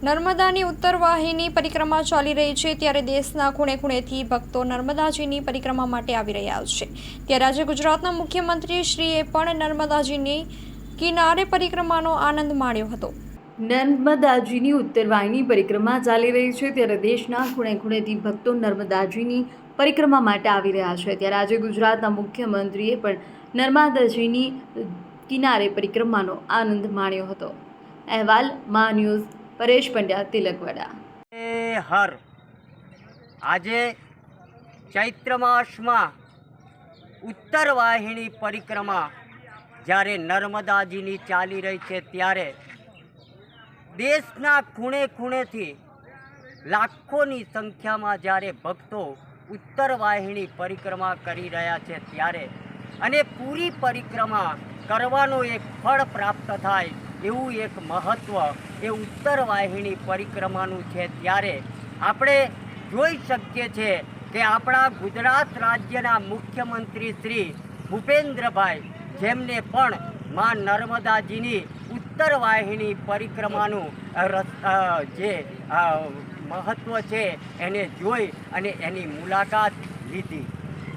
નર્મદાની ઉત્તર વાહિની પરિક્રમા ચાલી રહી છે ત્યારે દેશના ખૂણે ખૂણેથી ભક્તો નર્મદાજીની પરિક્રમા માટે આવી રહ્યા છે। ત્યારે આજે ગુજરાતના મુખ્યમંત્રી શ્રીએ પણ નર્મદાજીની કિનારે પરિક્રમાનો આનંદ માણ્યો હતો। નર્મદાજીની ઉત્તર વાહિની પરિક્રમા ચાલી રહી છે ત્યારે દેશના ખૂણે ખૂણેથી ભક્તો નર્મદાજીની પરિક્રમા માટે આવી રહ્યા છે। ત્યારે આજે ગુજરાતના મુખ્યમંત્રીએ પણ નર્મદાજીની કિનારે પરિક્રમાનો આનંદ માણ્યો હતો। અહેવાલ મા ન્યૂઝ પરેશ પંડ્યા તિલકવાડા। હર આજે ચૈત્ર માસમાં ઉત્તર વાહિની પરિક્રમા જ્યારે નર્મદાજીની ચાલી રહી છે ત્યારે દેશના ખૂણે ખૂણેથી લાખોની સંખ્યામાં જ્યારે ભક્તો ઉત્તર વાહિની પરિક્રમા કરી રહ્યા છે ત્યારે અને પૂરી પરિક્રમા કરવાનો એક ફળ પ્રાપ્ત થાય એવું એક મહત્ત્વ એ ઉત્તર વાહિની પરિક્રમાનું છે। ત્યારે આપણે જોઈ શકીએ છીએ કે આપણા ગુજરાત રાજ્યના મુખ્યમંત્રી શ્રી ભૂપેન્દ્રભાઈ જેમને પણ મા નર્મદાજીની ઉત્તર વાહિની પરિક્રમાનું જે મહત્ત્વ છે એને જોઈ અને એની મુલાકાત લીધી।